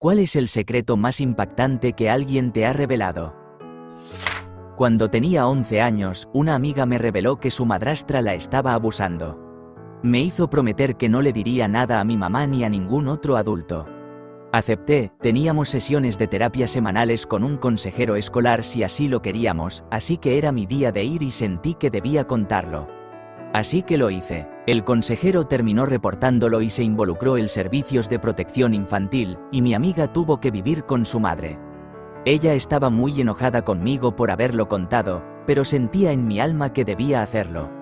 ¿Cuál es el secreto más impactante que alguien te ha revelado? Cuando tenía 11 años, una amiga me reveló que su madrastra la estaba abusando. Me hizo prometer que no le diría nada a mi mamá ni a ningún otro adulto. Acepté, teníamos sesiones de terapia semanales con un consejero escolar si así lo queríamos, así que era mi día de ir y sentí que debía contarlo. Así que lo hice. El consejero terminó reportándolo y se involucró el Servicios de Protección Infantil, y mi amiga tuvo que vivir con su madre. Ella estaba muy enojada conmigo por haberlo contado, pero sentía en mi alma que debía hacerlo.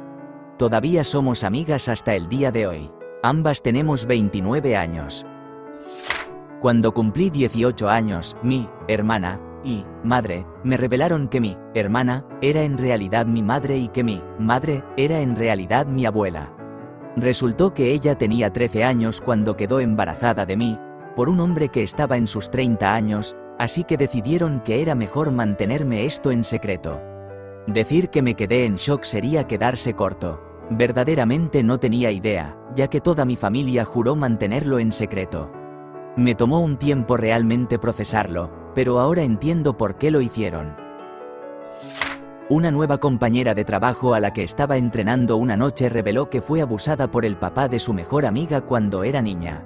Todavía somos amigas hasta el día de hoy. Ambas tenemos 29 años. Cuando cumplí 18 años, mi hermana y madre me revelaron que mi hermana era en realidad mi madre y que mi madre era en realidad mi abuela. Resultó que ella tenía 13 años cuando quedó embarazada de mí, por un hombre que estaba en sus 30 años, así que decidieron que era mejor mantenerme esto en secreto. Decir que me quedé en shock sería quedarse corto. Verdaderamente no tenía idea, ya que toda mi familia juró mantenerlo en secreto. Me tomó un tiempo realmente procesarlo, pero ahora entiendo por qué lo hicieron. Una nueva compañera de trabajo a la que estaba entrenando una noche reveló que fue abusada por el papá de su mejor amiga cuando era niña.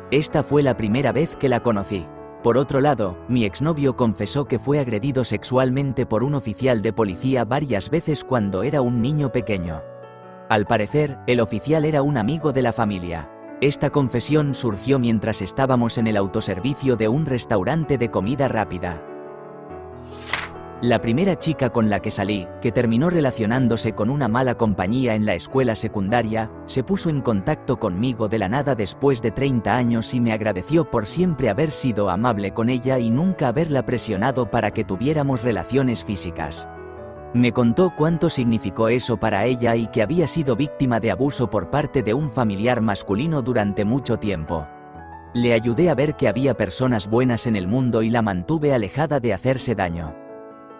Esta fue la primera vez que la conocí. Por otro lado, mi exnovio confesó que fue agredido sexualmente por un oficial de policía varias veces cuando era un niño pequeño. Al parecer, el oficial era un amigo de la familia. Esta confesión surgió mientras estábamos en el autoservicio de un restaurante de comida rápida. La primera chica con la que salí, que terminó relacionándose con una mala compañía en la escuela secundaria, se puso en contacto conmigo de la nada después de 30 años y me agradeció por siempre haber sido amable con ella y nunca haberla presionado para que tuviéramos relaciones físicas. Me contó cuánto significó eso para ella y que había sido víctima de abuso por parte de un familiar masculino durante mucho tiempo. Le ayudé a ver que había personas buenas en el mundo y la mantuve alejada de hacerse daño.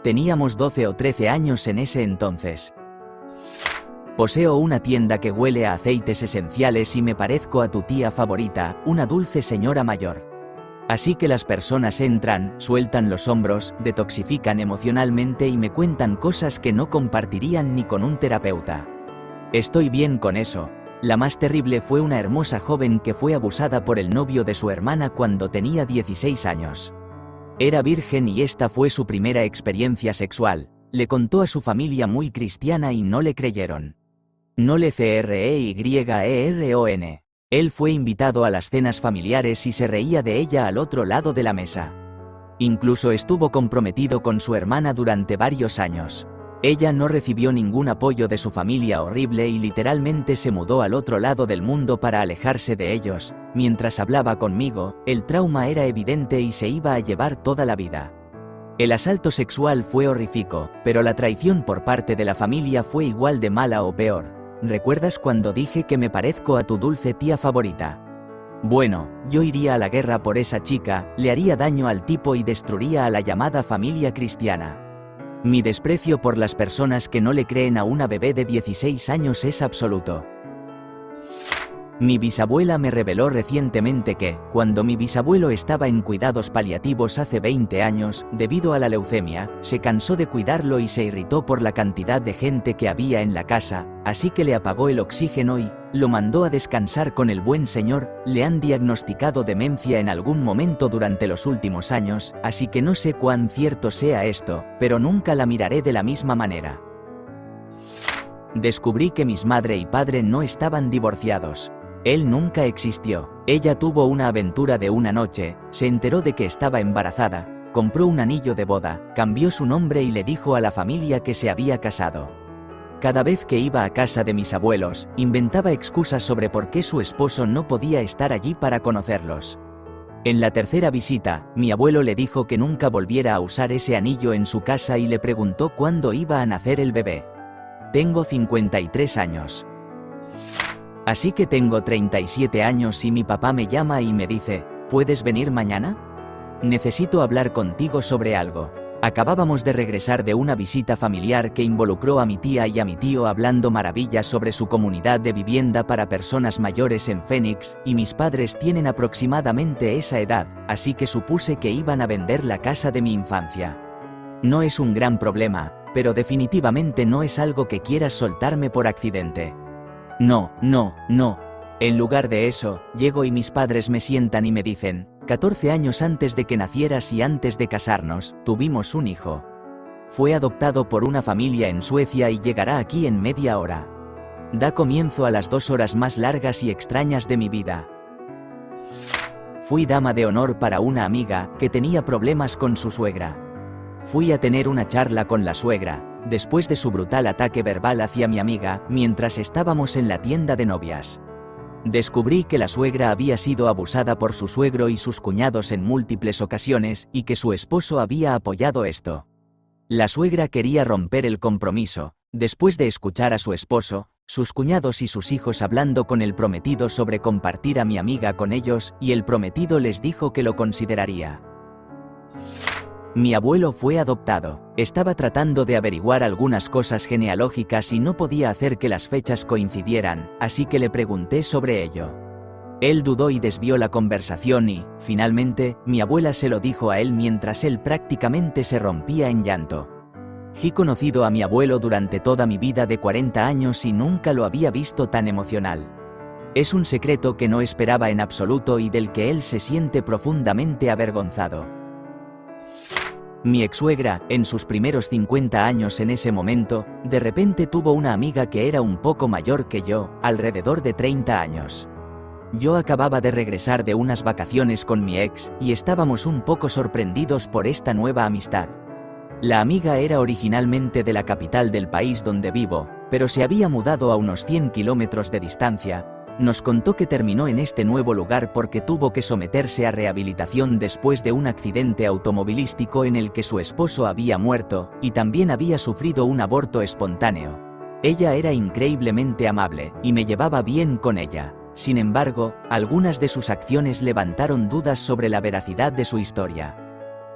Teníamos 12 o 13 años en ese entonces. Poseo una tienda que huele a aceites esenciales y me parezco a tu tía favorita, una dulce señora mayor. Así que las personas entran, sueltan los hombros, detoxifican emocionalmente y me cuentan cosas que no compartirían ni con un terapeuta. Estoy bien con eso. La más terrible fue una hermosa joven que fue abusada por el novio de su hermana cuando tenía 16 años. Era virgen y esta fue su primera experiencia sexual. Le contó a su familia muy cristiana y no le creyeron. No le creyeron. Él fue invitado a las cenas familiares y se reía de ella al otro lado de la mesa. Incluso estuvo comprometido con su hermana durante varios años. Ella no recibió ningún apoyo de su familia horrible y literalmente se mudó al otro lado del mundo para alejarse de ellos. Mientras hablaba conmigo, el trauma era evidente y se iba a llevar toda la vida. El asalto sexual fue horrífico, pero la traición por parte de la familia fue igual de mala o peor. ¿Recuerdas cuando dije que me parezco a tu dulce tía favorita? Bueno, yo iría a la guerra por esa chica, le haría daño al tipo y destruiría a la llamada familia cristiana. Mi desprecio por las personas que no le creen a una bebé de 16 años es absoluto. Mi bisabuela me reveló recientemente que, cuando mi bisabuelo estaba en cuidados paliativos hace 20 años, debido a la leucemia, se cansó de cuidarlo y se irritó por la cantidad de gente que había en la casa, así que le apagó el oxígeno y lo mandó a descansar con el buen señor. Le han diagnosticado demencia en algún momento durante los últimos años, así que no sé cuán cierto sea esto, pero nunca la miraré de la misma manera. Descubrí que mis madre y padre no estaban divorciados. Él nunca existió. Ella tuvo una aventura de una noche, se enteró de que estaba embarazada, compró un anillo de boda, cambió su nombre y le dijo a la familia que se había casado. Cada vez que iba a casa de mis abuelos, inventaba excusas sobre por qué su esposo no podía estar allí para conocerlos. En la tercera visita, mi abuelo le dijo que nunca volviera a usar ese anillo en su casa y le preguntó cuándo iba a nacer el bebé. Tengo 53 años. Así que tengo 37 años y mi papá me llama y me dice, ¿puedes venir mañana? Necesito hablar contigo sobre algo. Acabábamos de regresar de una visita familiar que involucró a mi tía y a mi tío hablando maravillas sobre su comunidad de vivienda para personas mayores en Phoenix, y mis padres tienen aproximadamente esa edad, así que supuse que iban a vender la casa de mi infancia. No es un gran problema, pero definitivamente no es algo que quieras soltarme por accidente. No, no, no. En lugar de eso, llego y mis padres me sientan y me dicen: 14 años antes de que nacieras y antes de casarnos, tuvimos un hijo. Fue adoptado por una familia en Suecia y llegará aquí en media hora. Da comienzo a las 2 horas más largas y extrañas de mi vida. Fui dama de honor para una amiga que tenía problemas con su suegra. Fui a tener una charla con la suegra, después de su brutal ataque verbal hacia mi amiga, mientras estábamos en la tienda de novias. Descubrí que la suegra había sido abusada por su suegro y sus cuñados en múltiples ocasiones, y que su esposo había apoyado esto. La suegra quería romper el compromiso. Después de escuchar a su esposo, sus cuñados y sus hijos hablando con el prometido sobre compartir a mi amiga con ellos, y el prometido les dijo que lo consideraría. Mi abuelo fue adoptado. Estaba tratando de averiguar algunas cosas genealógicas y no podía hacer que las fechas coincidieran, así que le pregunté sobre ello. Él dudó y desvió la conversación y, finalmente, mi abuela se lo dijo a él mientras él prácticamente se rompía en llanto. He conocido a mi abuelo durante toda mi vida de 40 años y nunca lo había visto tan emocional. Es un secreto que no esperaba en absoluto y del que él se siente profundamente avergonzado. Mi ex-suegra, en sus primeros 50 años en ese momento, de repente tuvo una amiga que era un poco mayor que yo, alrededor de 30 años. Yo acababa de regresar de unas vacaciones con mi ex, y estábamos un poco sorprendidos por esta nueva amistad. La amiga era originalmente de la capital del país donde vivo, pero se había mudado a unos 100 kilómetros de distancia. Nos contó que terminó en este nuevo lugar porque tuvo que someterse a rehabilitación después de un accidente automovilístico en el que su esposo había muerto, y también había sufrido un aborto espontáneo. Ella era increíblemente amable, y me llevaba bien con ella. Sin embargo, algunas de sus acciones levantaron dudas sobre la veracidad de su historia.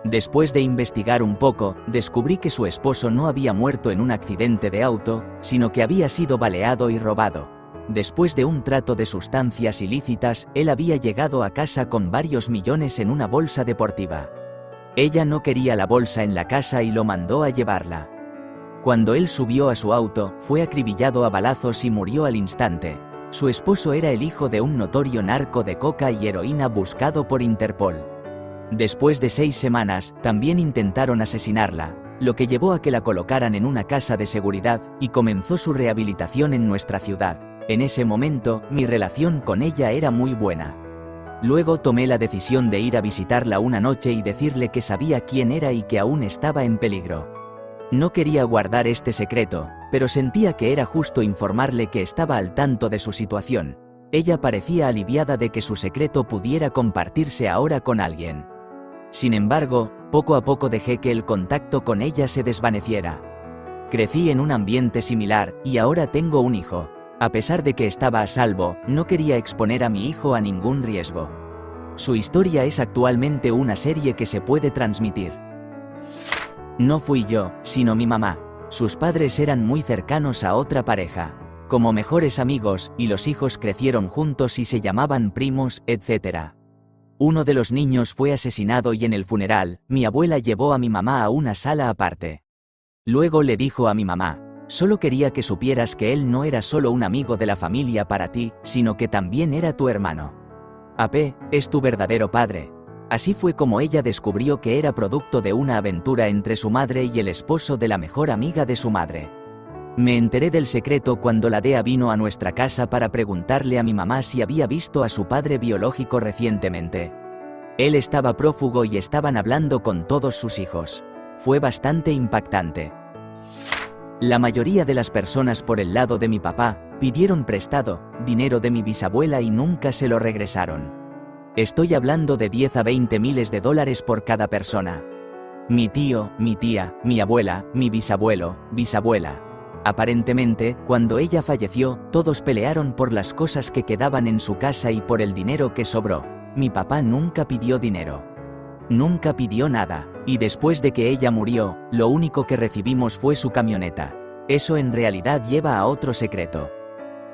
Después de investigar un poco, descubrí que su esposo no había muerto en un accidente de auto, sino que había sido baleado y robado. Después de un trato de sustancias ilícitas, él había llegado a casa con varios millones en una bolsa deportiva. Ella no quería la bolsa en la casa y lo mandó a llevarla. Cuando él subió a su auto, fue acribillado a balazos y murió al instante. Su esposo era el hijo de un notorio narco de coca y heroína buscado por Interpol. Después de 6 semanas, también intentaron asesinarla, lo que llevó a que la colocaran en una casa de seguridad, y comenzó su rehabilitación en nuestra ciudad. En ese momento, mi relación con ella era muy buena. Luego tomé la decisión de ir a visitarla una noche y decirle que sabía quién era y que aún estaba en peligro. No quería guardar este secreto, pero sentía que era justo informarle que estaba al tanto de su situación. Ella parecía aliviada de que su secreto pudiera compartirse ahora con alguien. Sin embargo, poco a poco dejé que el contacto con ella se desvaneciera. Crecí en un ambiente similar, y ahora tengo un hijo. A pesar de que estaba a salvo, no quería exponer a mi hijo a ningún riesgo. Su historia es actualmente una serie que se puede transmitir. No fui yo, sino mi mamá. Sus padres eran muy cercanos a otra pareja, como mejores amigos, y los hijos crecieron juntos y se llamaban primos, etc. Uno de los niños fue asesinado y en el funeral, mi abuela llevó a mi mamá a una sala aparte. Luego le dijo a mi mamá: solo quería que supieras que él no era solo un amigo de la familia para ti, sino que también era tu hermano. AP, es tu verdadero padre. Así fue como ella descubrió que era producto de una aventura entre su madre y el esposo de la mejor amiga de su madre. Me enteré del secreto cuando la DEA vino a nuestra casa para preguntarle a mi mamá si había visto a su padre biológico recientemente. Él estaba prófugo y estaban hablando con todos sus hijos. Fue bastante impactante. La mayoría de las personas por el lado de mi papá pidieron prestado dinero de mi bisabuela y nunca se lo regresaron. Estoy hablando de 10 a 20 miles de dólares por cada persona. Mi tío, mi tía, mi abuela, mi bisabuelo, bisabuela. Aparentemente, cuando ella falleció, todos pelearon por las cosas que quedaban en su casa y por el dinero que sobró. Mi papá nunca pidió dinero. Nunca pidió nada, y después de que ella murió, lo único que recibimos fue su camioneta. Eso en realidad lleva a otro secreto.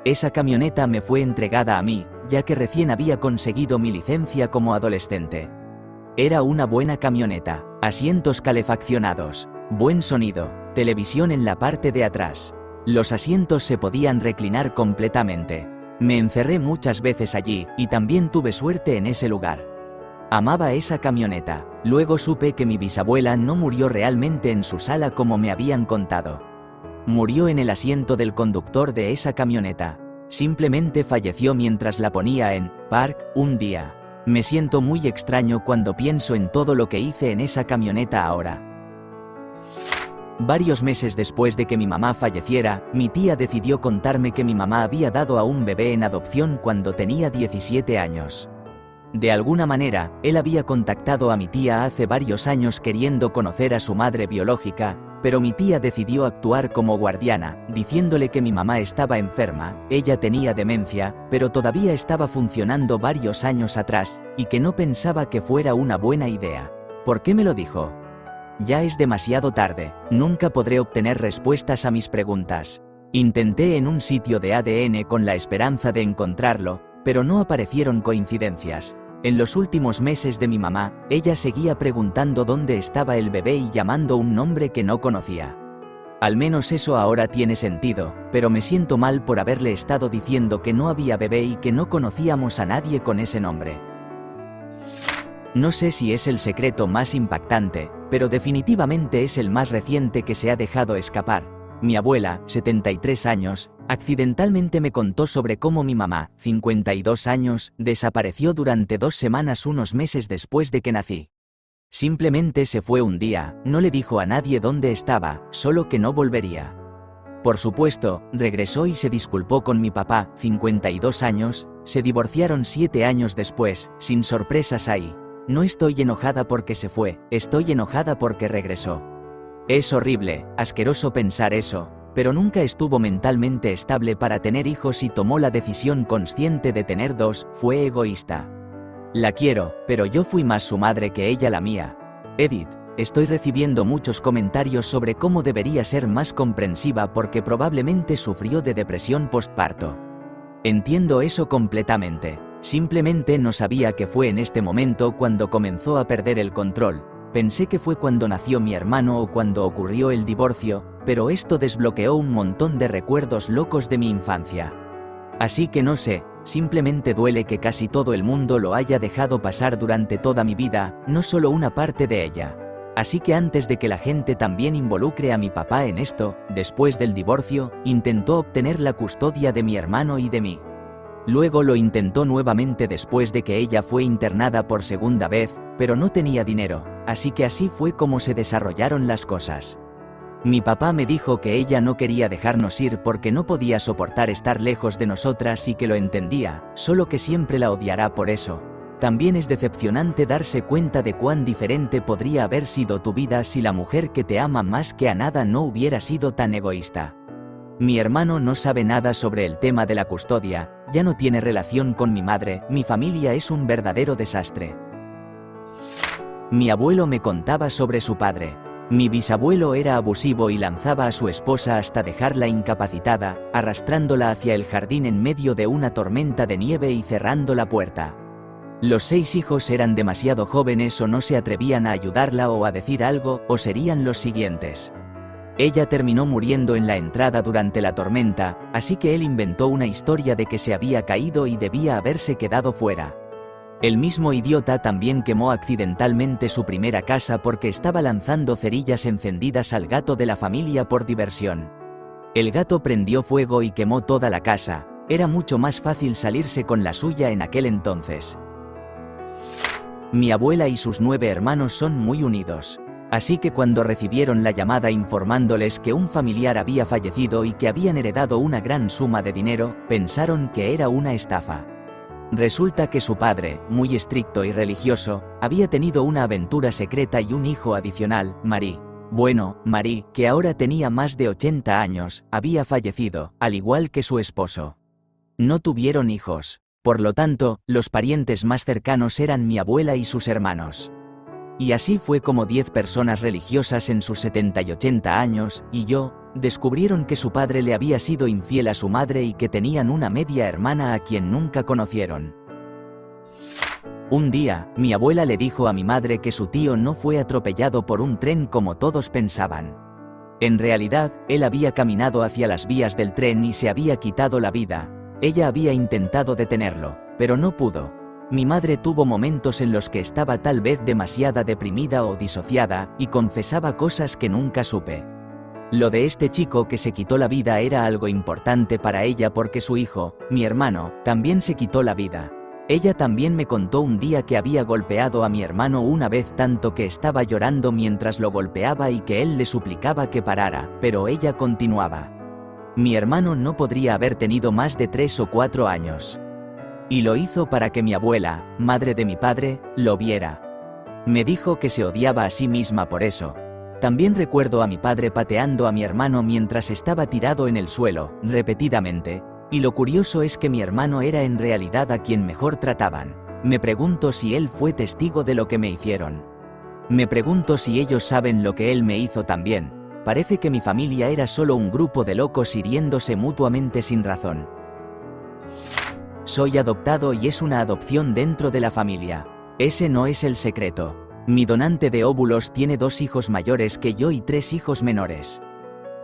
Esa camioneta me fue entregada a mí, ya que recién había conseguido mi licencia como adolescente. Era una buena camioneta, asientos calefaccionados, buen sonido, televisión en la parte de atrás. Los asientos se podían reclinar completamente. Me encerré muchas veces allí, y también tuve suerte en ese lugar. Amaba esa camioneta. Luego supe que mi bisabuela no murió realmente en su sala como me habían contado. Murió en el asiento del conductor de esa camioneta. Simplemente falleció mientras la ponía en park un día. Me siento muy extraño cuando pienso en todo lo que hice en esa camioneta ahora. Varios meses después de que mi mamá falleciera, mi tía decidió contarme que mi mamá había dado a un bebé en adopción cuando tenía 17 años. De alguna manera, él había contactado a mi tía hace varios años queriendo conocer a su madre biológica, pero mi tía decidió actuar como guardiana, diciéndole que mi mamá estaba enferma, ella tenía demencia, pero todavía estaba funcionando varios años atrás, y que no pensaba que fuera una buena idea. ¿Por qué me lo dijo? Ya es demasiado tarde, nunca podré obtener respuestas a mis preguntas. Intenté en un sitio de ADN con la esperanza de encontrarlo, pero no aparecieron coincidencias. En los últimos meses de mi mamá, ella seguía preguntando dónde estaba el bebé y llamando un nombre que no conocía. Al menos eso ahora tiene sentido, pero me siento mal por haberle estado diciendo que no había bebé y que no conocíamos a nadie con ese nombre. No sé si es el secreto más impactante, pero definitivamente es el más reciente que se ha dejado escapar. Mi abuela, 73 años, accidentalmente me contó sobre cómo mi mamá, 52 años, desapareció durante 2 semanas unos meses después de que nací. Simplemente se fue un día, no le dijo a nadie dónde estaba, solo que no volvería. Por supuesto, regresó y se disculpó con mi papá, 52 años, se divorciaron 7 años después, sin sorpresas ahí. No estoy enojada porque se fue, estoy enojada porque regresó. Es horrible, asqueroso pensar eso, pero nunca estuvo mentalmente estable para tener hijos y tomó la decisión consciente de tener 2, fue egoísta. La quiero, pero yo fui más su madre que ella la mía. Edith, estoy recibiendo muchos comentarios sobre cómo debería ser más comprensiva porque probablemente sufrió de depresión postparto. Entiendo eso completamente, simplemente no sabía que fue en este momento cuando comenzó a perder el control. Pensé que fue cuando nació mi hermano o cuando ocurrió el divorcio, pero esto desbloqueó un montón de recuerdos locos de mi infancia. Así que no sé, simplemente duele que casi todo el mundo lo haya dejado pasar durante toda mi vida, no solo una parte de ella. Así que antes de que la gente también involucre a mi papá en esto, después del divorcio, intentó obtener la custodia de mi hermano y de mí. Luego lo intentó nuevamente después de que ella fue internada por segunda vez, pero no tenía dinero, así que así fue como se desarrollaron las cosas. Mi papá me dijo que ella no quería dejarnos ir porque no podía soportar estar lejos de nosotras y que lo entendía, solo que siempre la odiará por eso. También es decepcionante darse cuenta de cuán diferente podría haber sido tu vida si la mujer que te ama más que a nada no hubiera sido tan egoísta. Mi hermano no sabe nada sobre el tema de la custodia, ya no tiene relación con mi madre, mi familia es un verdadero desastre. Mi abuelo me contaba sobre su padre. Mi bisabuelo era abusivo y lanzaba a su esposa hasta dejarla incapacitada, arrastrándola hacia el jardín en medio de una tormenta de nieve y cerrando la puerta. Los 6 hijos eran demasiado jóvenes o no se atrevían a ayudarla o a decir algo, o serían los siguientes. Ella terminó muriendo en la entrada durante la tormenta, así que él inventó una historia de que se había caído y debía haberse quedado fuera. El mismo idiota también quemó accidentalmente su primera casa porque estaba lanzando cerillas encendidas al gato de la familia por diversión. El gato prendió fuego y quemó toda la casa, era mucho más fácil salirse con la suya en aquel entonces. Mi abuela y sus 9 hermanos son muy unidos. Así que cuando recibieron la llamada informándoles que un familiar había fallecido y que habían heredado una gran suma de dinero, pensaron que era una estafa. Resulta que su padre, muy estricto y religioso, había tenido una aventura secreta y un hijo adicional, Marie. Bueno, Marie, que ahora tenía más de 80 años, había fallecido, al igual que su esposo. No tuvieron hijos. Por lo tanto, los parientes más cercanos eran mi abuela y sus hermanos. Y así fue como 10 personas religiosas en sus 70 y 80 años, y yo, descubrieron que su padre le había sido infiel a su madre y que tenían una media hermana a quien nunca conocieron. Un día, mi abuela le dijo a mi madre que su tío no fue atropellado por un tren como todos pensaban. En realidad, él había caminado hacia las vías del tren y se había quitado la vida. Ella había intentado detenerlo, pero no pudo. Mi madre tuvo momentos en los que estaba tal vez demasiado deprimida o disociada, y confesaba cosas que nunca supe. Lo de este chico que se quitó la vida era algo importante para ella porque su hijo, mi hermano, también se quitó la vida. Ella también me contó un día que había golpeado a mi hermano una vez tanto que estaba llorando mientras lo golpeaba y que él le suplicaba que parara, pero ella continuaba. Mi hermano no podría haber tenido más de 3 o 4 años. Y lo hizo para que mi abuela, madre de mi padre, lo viera. Me dijo que se odiaba a sí misma por eso. También recuerdo a mi padre pateando a mi hermano mientras estaba tirado en el suelo, repetidamente. Y lo curioso es que mi hermano era en realidad a quien mejor trataban. Me pregunto si él fue testigo de lo que me hicieron. Me pregunto si ellos saben lo que él me hizo también. Parece que mi familia era solo un grupo de locos hiriéndose mutuamente sin razón. Soy adoptado y es una adopción dentro de la familia. Ese no es el secreto. Mi donante de óvulos tiene 2 hijos mayores que yo y 3 hijos menores.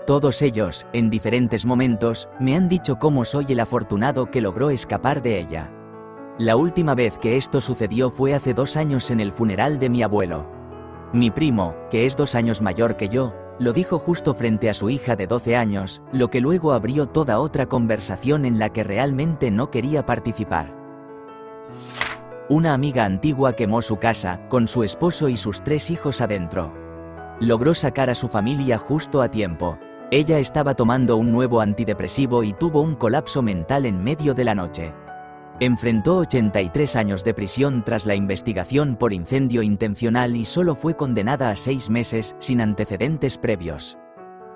Todos ellos, en diferentes momentos, me han dicho cómo soy el afortunado que logró escapar de ella. La última vez que esto sucedió fue hace 2 años en el funeral de mi abuelo. Mi primo, que es 2 años mayor que yo, lo dijo justo frente a su hija de 12 años, lo que luego abrió toda otra conversación en la que realmente no quería participar. Una amiga antigua quemó su casa, con su esposo y sus 3 hijos adentro. Logró sacar a su familia justo a tiempo. Ella estaba tomando un nuevo antidepresivo y tuvo un colapso mental en medio de la noche. Enfrentó 83 años de prisión tras la investigación por incendio intencional y solo fue condenada a 6 meses, sin antecedentes previos.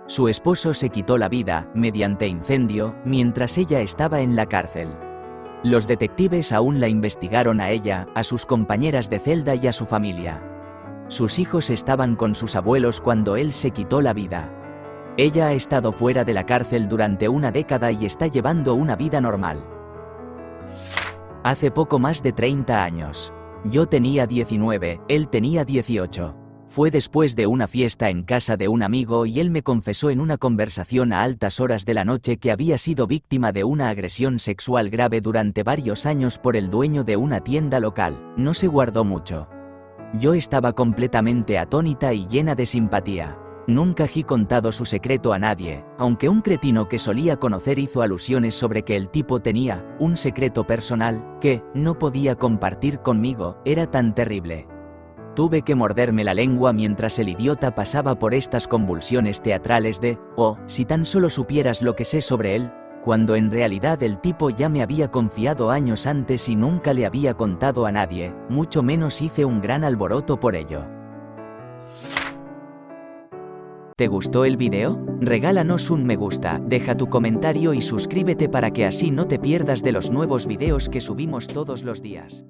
Su esposo se quitó la vida, mediante incendio, mientras ella estaba en la cárcel. Los detectives aún la investigaron a ella, a sus compañeras de celda y a su familia. Sus hijos estaban con sus abuelos cuando él se quitó la vida. Ella ha estado fuera de la cárcel durante una década y está llevando una vida normal. Hace poco más de 30 años. Yo tenía 19, él tenía 18. Fue después de una fiesta en casa de un amigo y él me confesó en una conversación a altas horas de la noche que había sido víctima de una agresión sexual grave durante varios años por el dueño de una tienda local. No se guardó mucho. Yo estaba completamente atónita y llena de simpatía. Nunca he contado su secreto a nadie, aunque un cretino que solía conocer hizo alusiones sobre que el tipo tenía un secreto personal que no podía compartir conmigo. Era tan terrible. Tuve que morderme la lengua mientras el idiota pasaba por estas convulsiones teatrales de «oh, si tan solo supieras lo que sé sobre él», cuando en realidad el tipo ya me había confiado años antes y nunca le había contado a nadie, mucho menos hice un gran alboroto por ello. ¿Te gustó el video? Regálanos un me gusta, deja tu comentario y suscríbete para que así no te pierdas de los nuevos videos que subimos todos los días.